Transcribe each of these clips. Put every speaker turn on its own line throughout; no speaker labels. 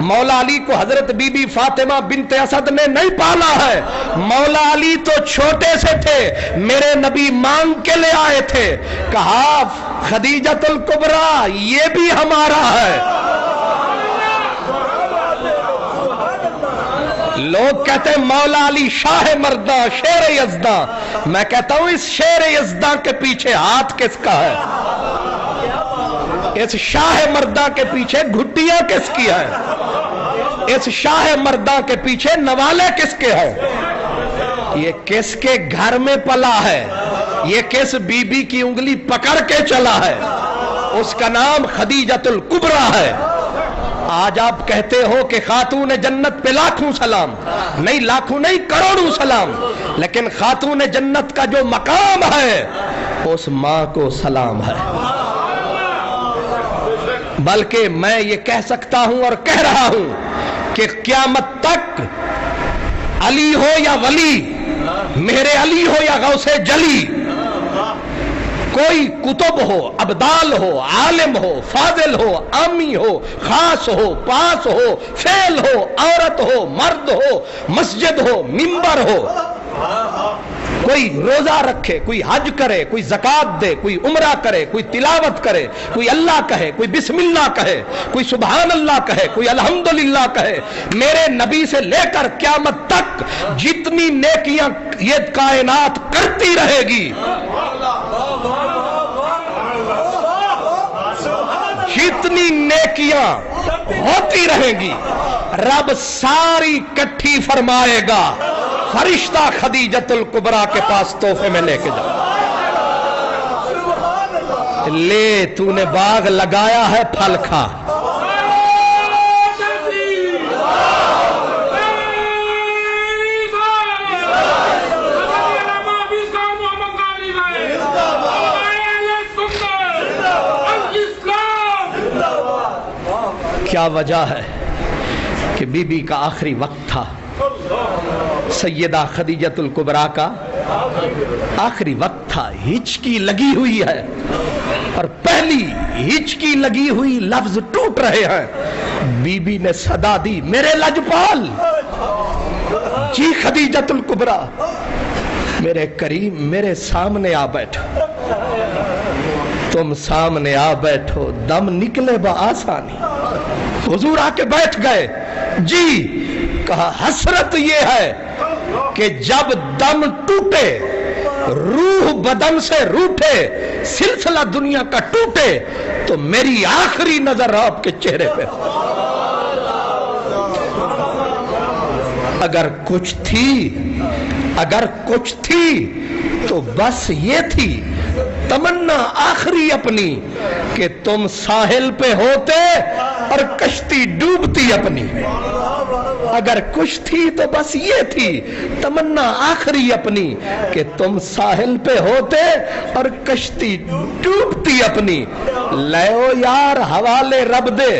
مولا علی کو حضرت بی بی فاطمہ بنت اسد نے نہیں پالا ہے، مولا علی تو چھوٹے سے تھے، میرے نبی مانگ کے لے آئے تھے، کہا خدیجۃ الکبریٰ یہ بھی ہمارا ہے۔ لوگ کہتے ہیں مولا علی شاہ مرداں شیر یزداں، میں کہتا ہوں اس شیر یزداں کے پیچھے ہاتھ کس کا ہے؟ اس شاہ مرداں کے پیچھے گھٹیاں کس کی ہے؟ اس شاہ مرداں کے پیچھے نوالے کس کے ہیں؟ یہ کس کے گھر میں پلا ہے؟ یہ کس بی بی کی انگلی پکڑ کے چلا ہے؟ اس کا نام خدیجۃ الکبریٰ ہے۔ آج آپ کہتے ہو کہ خاتون جنت پہ لاکھوں سلام، نہیں لاکھوں نہیں کروڑوں سلام، لیکن خاتون جنت کا جو مقام ہے اس ماں کو سلام ہے۔ بلکہ میں یہ کہہ سکتا ہوں اور کہہ رہا ہوں کہ قیامت تک علی ہو یا ولی، میرے علی ہو یا غوث جلی، کوئی کتب ہو، ابدال ہو، عالم ہو، فاضل ہو، عامی ہو، خاص ہو، پاس ہو، فعل ہو، عورت ہو، مرد ہو، مسجد ہو، منبر ہو، کوئی روزہ رکھے، کوئی حج کرے، کوئی زکوٰۃ دے، کوئی عمرہ کرے، کوئی تلاوت کرے، کوئی اللہ کہے، کوئی بسم اللہ کہے، کوئی سبحان اللہ کہے، کوئی الحمدللہ کہے، میرے نبی سے لے کر قیامت تک جتنی نیکیاں یہ کائنات کرتی رہے گی، جتنی نیکیاں ہوتی رہیں گی، رب ساری کٹھی فرمائے گا فرشتہ خدیجۃ الکبریٰ کے پاس تحفے میں لے کے جا، لے تو نے باغ لگایا ہے پھل کھا۔ کیا وجہ ہے کہ بی بی کا آخری وقت تھا، سیدہ خدیجۃ الکبریٰ کا آخری وقت تھا، ہچکی لگی ہوئی ہے، اور پہلی ہچکی لگی ہوئی لفظ ٹوٹ رہے ہیں، بی بی نے صدا دی، میرے لجپال جی خدیجۃ الکبریٰ، میرے کریم میرے سامنے آ بیٹھو، تم سامنے آ بیٹھو، دم نکلے بآسانی۔ حضور آ کے بیٹھ گئے، جی کہا حسرت یہ ہے کہ جب دم ٹوٹے، روح بدن سے روٹھے، سلسلہ دنیا کا ٹوٹے، تو میری آخری نظر آپ کے چہرے پہ، اگر کچھ تھی تو بس یہ تھی تمنا آخری اپنی کہ تم ساحل پہ ہوتے اور کشتی ڈوبتی اپنی، اگر کچھ تھی تو بس یہ تھی تمنا آخری اپنی کہ تم ساحل پہ ہوتے اور کشتی ڈوبتی اپنی، لیو یار حوالے رب دے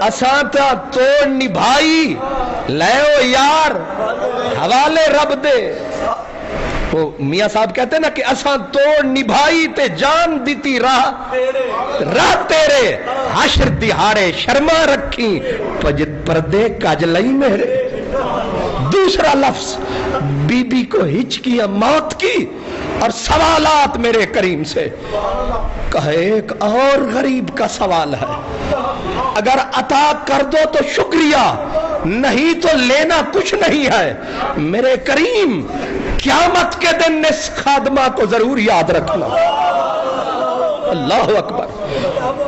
اساں تا توڑ نبھائی، لیو یار حوالے رب دے، وہ میاں صاحب کہتے ہیں نا کہ اساں توڑ نبھائی تے جان دیتی راہ تیرے، حشر دہاڑے شرما رکھی پجت پردے کج لئی میرے۔ دوسرا لفظ بی بی کو ہچکیاں موت کی اور سوالات میرے کریم سے، کہا ایک اور غریب کا سوال ہے، اگر عطا کر دو تو شکریہ، نہیں تو لینا کچھ نہیں ہے، میرے کریم قیامت کے دن اس خادمہ کو ضرور یاد رکھنا۔ اللہ اکبر،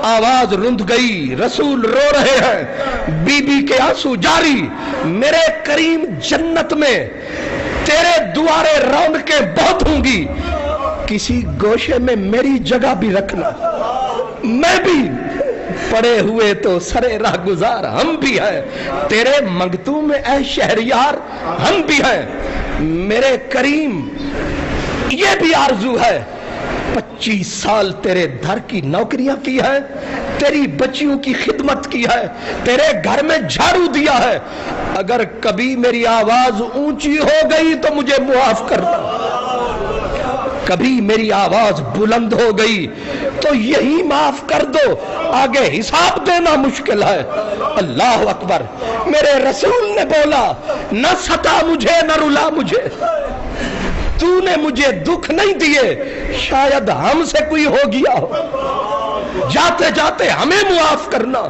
آواز رند گئی، رسول رو رہے ہیں، بی بی کے آنسو جاری، میرے کریم جنت میں تیرے دوارے رونقیں بہت ہوں گی، کسی گوشے میں میری جگہ بھی رکھنا، میں بھی پڑے ہوئے تو سرے راہ گزار ہم بھی ہیں، تیرے منگتوں میں اے شہریار ہم بھی ہیں، میرے کریم یہ بھی آرزو ہے، 25 سال تیرے دھر کی نوکریاں کی ہے، تیری بچیوں کی خدمت کی ہے، تیرے گھر میں جھاڑو دیا ہے، اگر کبھی میری آواز اونچی ہو گئی تو مجھے معاف کرنا، کبھی میری آواز بلند ہو گئی تو یہی معاف کر دو، آگے حساب دینا مشکل ہے۔ اللہ اکبر۔ میرے رسول نے بولا نہ ستا مجھے نہ رلا مجھے، تو نے مجھے دکھ نہیں دیے، شاید ہم سے کوئی ہو گیا ہو، جاتے جاتے ہمیں معاف کرنا۔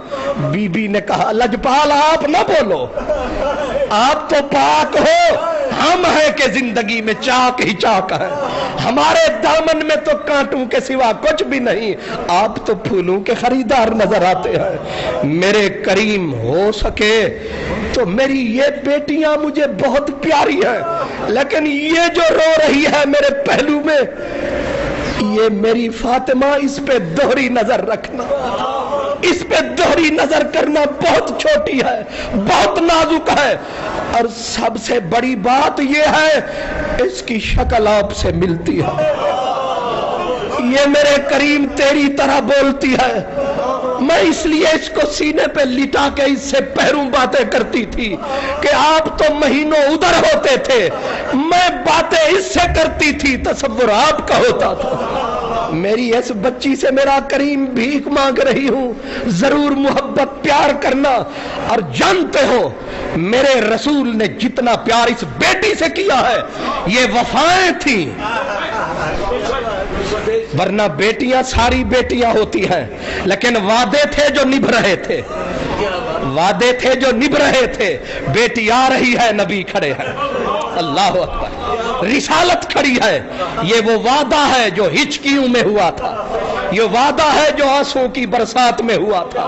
بی بی نے کہا لجپال آپ نہ بولو، آپ تو پاک ہو، ہم ہیں کہ زندگی میں چاک ہی چاک ہے، ہمارے دامن میں تو کانٹوں کے سوا کچھ بھی نہیں، آپ تو پھولوں کے خریدار نظر آتے ہیں۔ میرے کریم ہو سکے تو میری یہ بیٹیاں مجھے بہت پیاری ہیں، لیکن یہ جو رو رہی ہے میرے پہلو میں، یہ میری فاطمہ، اس پہ دوہری نظر رکھنا، اس پہ دوہری نظر کرنا، بہت چھوٹی ہے، بہت نازک ہے، اور سب سے بڑی بات یہ ہے اس کی شکل آپ سے ملتی ہے۔ یہ میرے کریم تیری طرح بولتی ہے، میں اس لیے اس کو سینے پہ لٹا کے اس سے پیروں باتیں کرتی تھی کہ آپ تو مہینوں ادھر ہوتے تھے، میں باتیں اس سے کرتی تھی، تصور آپ کا ہوتا تھا۔ میری اس بچی سے میرا کریم بھیک مانگ رہی ہوں، ضرور محبت پیار کرنا، اور جانتے ہو میرے رسول نے جتنا پیار اس بیٹی سے کیا ہے یہ وفائیں تھیں، ورنہ بیٹیاں ساری بیٹیاں ہوتی ہیں، لیکن وعدے تھے جو نبھ رہے تھے، وعدے تھے جو نبھ رہے تھے۔ بیٹی آ رہی ہے، نبی کھڑے ہیں، اللہ اکبر، رسالت کھڑی ہے، یہ وہ وعدہ ہے جو ہچکیوں میں ہوا تھا، یہ وعدہ ہے جو آنسوں کی برسات میں ہوا تھا۔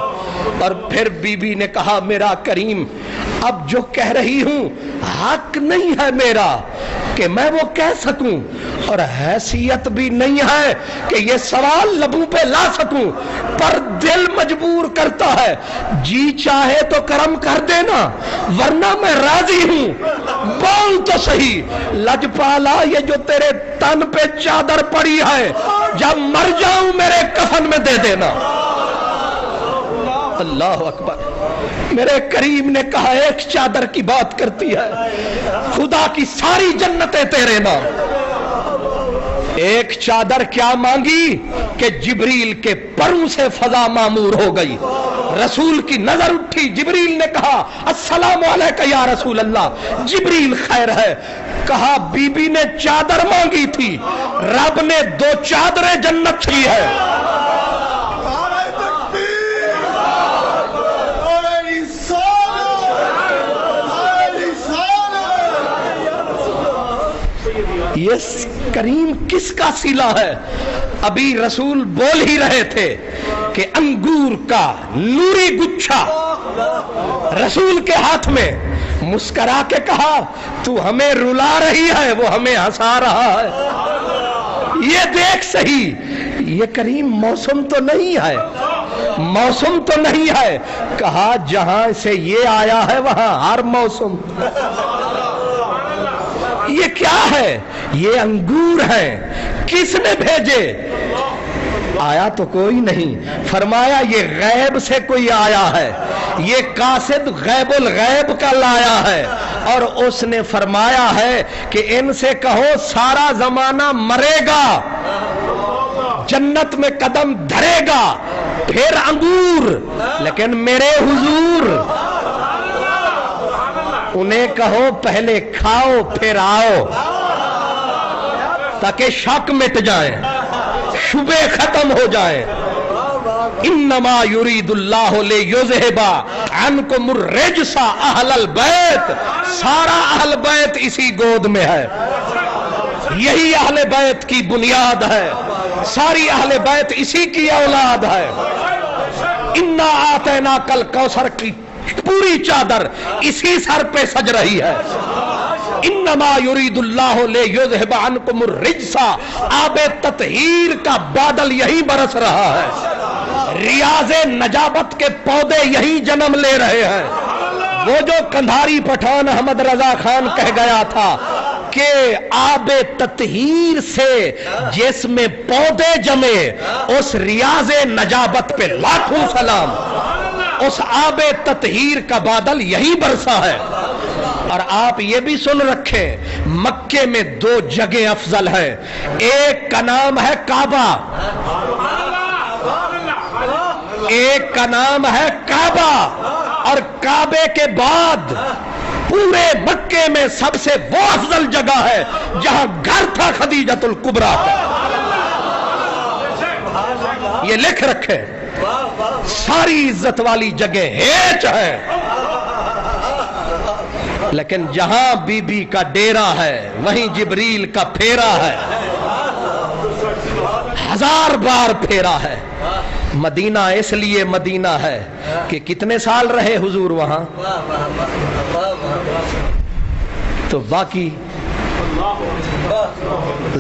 اور پھر بی بی نے کہا میرا کریم اب جو کہہ رہی ہوں حق نہیں ہے میرا کہ میں وہ کہہ سکوں، اور حیثیت بھی نہیں ہے کہ یہ سوال لبوں پہ لا سکوں، پر دل مجبور کرتا ہے، جی چاہے تو کرم کر دینا ورنہ میں راضی ہوں، بول تو صحیح لجپالا یہ جو تیرے تن پہ چادر پڑی ہے جب مر جاؤں میرے کفن میں دے دینا۔ اللہ اکبر۔ میرے کریم نے کہا ایک چادر کی بات کرتی ہے، خدا کی ساری جنتیں تیرے نام۔ ایک چادر کیا مانگی کہ جبریل کے پروں سے فضا معمور ہو گئی، رسول کی نظر اٹھی، جبریل نے کہا السلام علیکہ یا رسول اللہ، جبریل خیر ہے؟ کہا بی بی نے چادر مانگی تھی، رب نے 2 چادریں جنت کی ہے۔ یہ کریم کس کا صلہ ہے؟ ابھی رسول بول ہی رہے تھے کہ انگور کا نوری گچھا رسول کے ہاتھ میں، مسکرا کے کہا تو ہمیں رلا رہی ہے، وہ ہمیں ہنسا رہا ہے۔ یہ دیکھ صحیح یہ کریم موسم تو نہیں ہے، موسم تو نہیں ہے، کہا جہاں سے یہ آیا ہے وہاں ہر موسم۔ یہ کیا ہے؟ یہ انگور ہیں، کس نے بھیجے؟ آیا تو کوئی نہیں، فرمایا یہ غیب سے کوئی آیا ہے، یہ قاصد غیب الغیب کا لایا ہے، اور اس نے فرمایا ہے کہ ان سے کہو سارا زمانہ مرے گا، جنت میں قدم دھرے گا، پھر انگور، لیکن میرے حضور انہیں کہو پہلے کھاؤ پھر آؤ، تاکہ شک مٹ جائیں، شبے ختم ہو جائیں۔ انما یرید اللہ لیذھب عنکم الرجس اہل البیت، سارا اہل بیت اسی گود میں ہے، یہی اہل بیت کی بنیاد ہے، ساری اہل بیت اسی کی اولاد ہے۔ انا آتیناک الکوثر کی پوری چادر اسی سر پہ سج رہی ہے۔ انما یرید اللہ لیذھب عنکم الرجس، آب تطہیر کا بادل یہی برس رہا ہے، ریاض نجابت کے پودے یہی جنم لے رہے ہیں۔ وہ جو کندھاری پٹھان احمد رضا خان کہہ گیا تھا کہ آب تطہیر سے جس میں پودے جمے، اس ریاض نجابت پہ لاکھوں سلام، اس آب تطہیر کا بادل یہی برسا ہے۔ اور آپ یہ بھی سن رکھیں مکے میں 2 جگہ افضل ہے، ایک کا نام ہے کعبہ، ایک کا نام ہے کعبہ، اور کعبے کے بعد پورے مکے میں سب سے وہ افضل جگہ ہے جہاں گھر تھا خدیجۃ الکبریٰ کا، یہ لکھ رکھے، ساری عزت والی جگہ ہیچ ہے، لیکن جہاں بی بی کا ڈیرا ہے وہیں جبریل کا پھیرا ہے، 1000 بار پھیرا ہے۔ مدینہ اس لیے مدینہ ہے کہ کتنے سال رہے حضور وہاں، تو باقی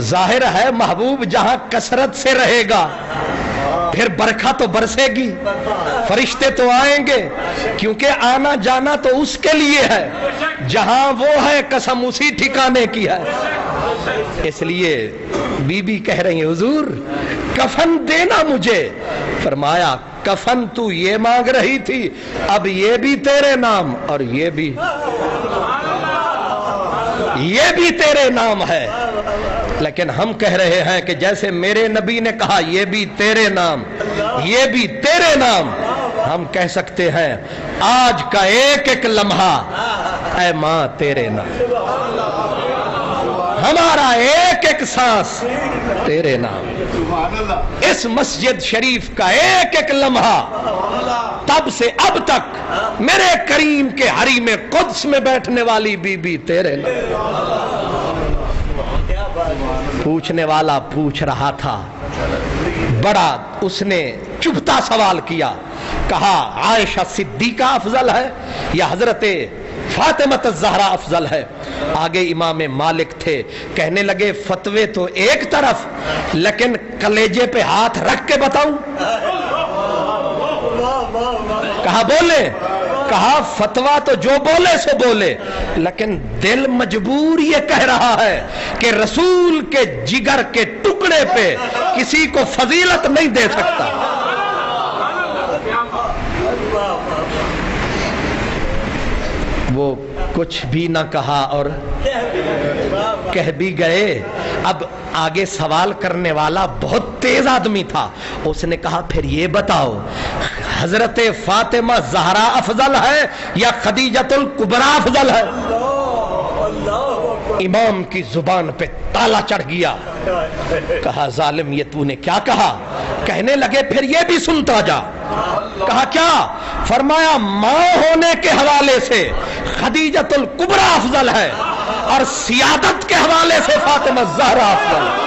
ظاہر ہے محبوب جہاں کثرت سے رہے گا پھر برکھا تو برسے گی، فرشتے تو آئیں گے، کیونکہ آنا جانا تو اس کے لیے ہے، جہاں وہ ہے قسم اسی ٹھکانے کی ہے۔ اس لیے بی بی کہہ رہی ہیں حضور کفن دینا مجھے، فرمایا کفن تو یہ مانگ رہی تھی، اب یہ بھی تیرے نام اور یہ بھی تیرے نام ہے، لیکن ہم کہہ رہے ہیں کہ جیسے میرے نبی نے کہا یہ بھی تیرے نام یہ بھی تیرے نام، ہم کہہ سکتے ہیں آج کا ایک ایک لمحہ اے ماں تیرے نام، ہمارا ایک ایک سانس تیرے نام، اس مسجد شریف کا ایک ایک لمحہ تب سے اب تک میرے کریم کے حریم قدس میں بیٹھنے والی بی بی تیرے نام۔ پوچھنے والا پوچھ رہا تھا، بڑا اس نے چبھتا سوال کیا، کہا عائشہ صدیقہ افضل ہے یا حضرت فاطمہ الزہرا افضل ہے؟ آگے امام مالک تھے، کہنے لگے فتوے تو ایک طرف، لیکن کلیجے پہ ہاتھ رکھ کے بتاؤں؟ کہا بولے، کہا فتویٰ تو جو بولے سو بولے، لیکن دل مجبور یہ کہہ رہا ہے کہ رسول کے جگر کے ٹکڑے پہ کسی کو فضیلت نہیں دے سکتا۔ وہ کچھ بھی نہ کہا اور کہہ بھی گئے۔ اب آگے سوال کرنے والا بہت تیز آدمی تھا، اس نے کہا پھر یہ بتاؤ حضرت فاطمہ زہرا افضل ہے یا خدیجۃ الکبریٰ افضل ہے؟ امام کی زبان پہ تالا چڑھ گیا، کہا ظالم یہ تو نے کیا کہا؟ کہنے لگے پھر یہ بھی سنتا جا۔ کہا کیا؟ فرمایا ماں ہونے کے حوالے سے خدیجۃ الکبریٰ افضل ہے اور سیادت کے حوالے سے فاطمہ زہرا افضل ہے۔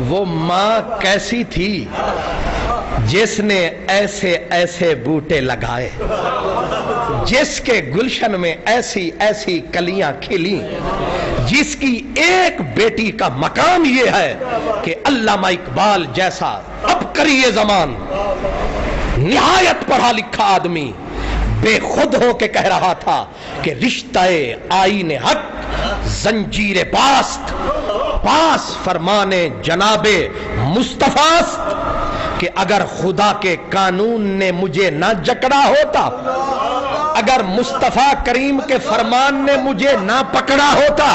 وہ ماں کیسی تھی جس نے ایسے ایسے بوٹے لگائے، جس کے گلشن میں ایسی ایسی کلیاں کھلی، جس کی ایک بیٹی کا مقام یہ ہے کہ علامہ اقبال جیسا عبقری زمان، نہایت پڑھا لکھا آدمی بے خود ہو کے کہہ رہا تھا کہ رشتہ آئین حق زنجیر باست، پاس فرمانے جناب مصطفیٰ، کہ اگر خدا کے قانون نے مجھے نہ جکڑا ہوتا، اگر مصطفیٰ کریم کے فرمان نے مجھے نہ پکڑا ہوتا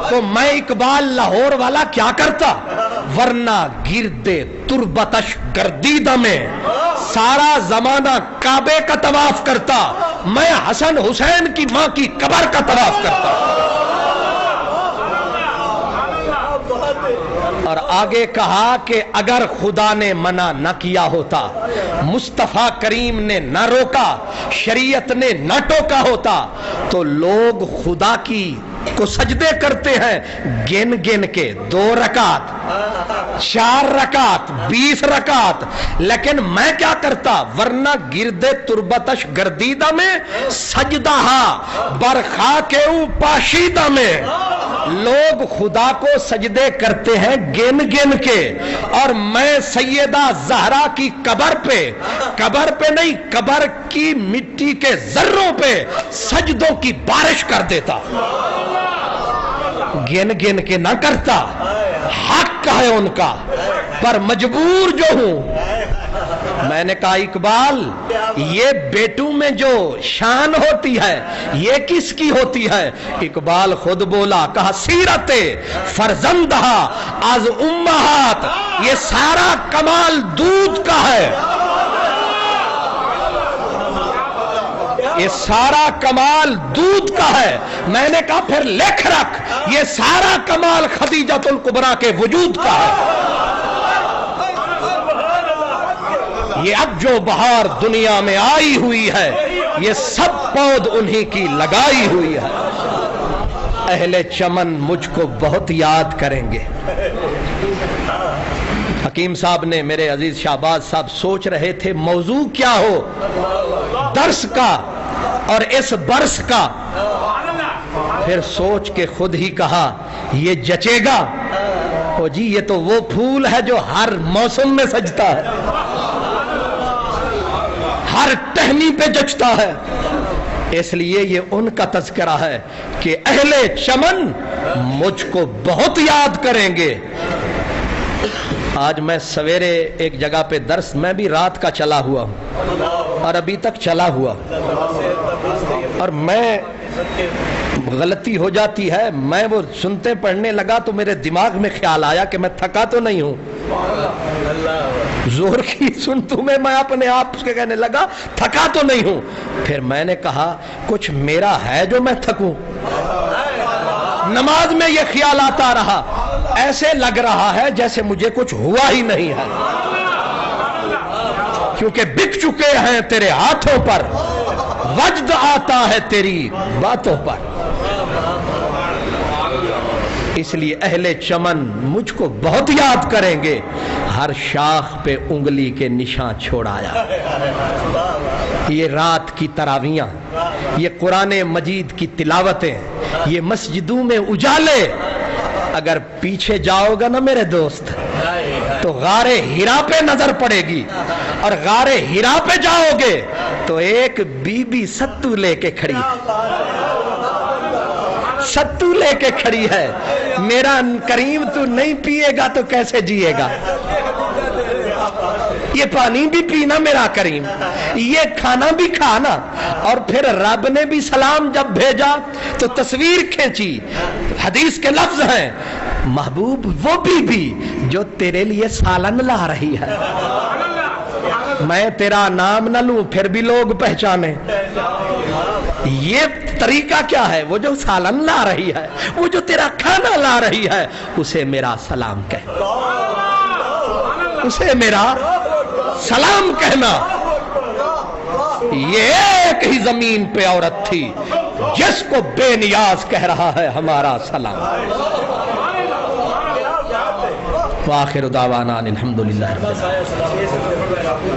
تو میں اقبال لاہور والا کیا کرتا؟ ورنہ گردے تربتش گردیدہ میں سارا زمانہ کعبے کا طواف کرتا، میں حسن حسین کی ماں کی قبر کا طواف کرتا۔ اور آگے کہا کہ اگر خدا نے منع نہ کیا ہوتا، مصطفیٰ کریم نے نہ روکا، شریعت نے نہ ٹوکا ہوتا، تو لوگ خدا کی کو سجدے کرتے ہیں گن گن کے 2 رکعت 4 رکعت 20 رکعت، لیکن میں کیا کرتا؟ ورنہ گرد تربتش گردیدہ میں سجدہ برخا کے پاشیدہ میں لوگ خدا کو سجدے کرتے ہیں گن گن کے، اور میں سیدہ زہرا کی قبر پہ نہیں، قبر کی مٹی کے ذروں پہ سجدوں کی بارش کر دیتا، گن گن کے نہ کرتا۔ حق ہے ان کا، پر مجبور جو ہوں میں نے کہا اقبال یہ بیٹوں میں جو شان ہوتی ہے یہ کس کی ہوتی ہے؟ اقبال خود بولا، کہا سیرت فرزندہ از امہات، یہ سارا کمال دودھ کا ہے، یہ سارا کمال دودھ کا ہے۔ میں نے کہا پھر لکھ رکھ، یہ سارا کمال خدیجۃ الکبریٰ کے وجود کا ہے۔ یہ اب جو بہار دنیا میں آئی ہوئی ہے یہ سب پود انہی کی لگائی ہوئی ہے۔ اہل چمن مجھ کو بہت یاد کریں گے۔ حکیم صاحب نے، میرے عزیز شہباز صاحب سوچ رہے تھے موضوع کیا ہو درس کا اور اس برس کا، پھر سوچ کے خود ہی کہا یہ جچے گا؟ او جی یہ تو وہ پھول ہے جو ہر موسم میں سجتا ہے، ہر ٹہنی پہ جچتا ہے، اس لیے یہ ان کا تذکرہ ہے کہ اہل چمن مجھ کو بہت یاد کریں گے۔ آج میں سویرے ایک جگہ پہ درس، میں بھی رات کا چلا ہوا ہوں اور ابھی تک چلا ہوا، اور میں غلطی ہو جاتی ہے، میں وہ سنتے پڑھنے لگا تو میرے دماغ میں خیال آیا کہ میں تھکا تو نہیں ہوں، زور کی سنتوں میں اپنے آپ کے کہنے لگا تھکا تو نہیں ہوں۔ پھر میں نے کہا کچھ میرا ہے جو میں تھکوں؟ نماز میں یہ خیال آتا رہا، ایسے لگ رہا ہے جیسے مجھے کچھ ہوا ہی نہیں ہے، کیونکہ بک چکے ہیں تیرے ہاتھوں پر، وجد آتا ہے تیری باتوں پر۔ اس لیے اہل چمن مجھ کو بہت یاد کریں گے۔ ہر شاخ پہ انگلی کے نشان چھوڑایا، یہ رات کی تراویحاں، یہ قرآن مجید کی تلاوتیں، یہ مسجدوں میں اجالے، اگر پیچھے جاؤ گا نا میرے دوست تو غار ہرا پہ نظر پڑے گی، اور غار ہرا پہ جاؤ گے تو ایک بی بی ستو لے کے کھڑی ہے، ستو لے کے کھڑی ہے، میرا کریم تو نہیں پیے گا تو کیسے جیے گا؟ یہ پانی بھی پینا میرا کریم، یہ کھانا بھی کھانا۔ اور پھر رب نے بھی سلام جب بھیجا تو تصویر کھینچی، حدیث کے لفظ ہیں محبوب وہ بھی جو تیرے لیے سالن لا رہی ہے، میں تیرا نام نہ لوں پھر بھی لوگ پہچانے۔ یہ طریقہ کیا ہے؟ وہ جو سالن لا رہی ہے، وہ جو تیرا کھانا لا رہی ہے، اسے میرا سلام کہہ، اسے میرا سلام کہنا۔ یہ ایک ہی زمین پہ عورت تھی جس کو بے نیاز کہہ رہا ہے ہمارا سلام۔ وآخر دعوانا الحمدللہ رب العالمین۔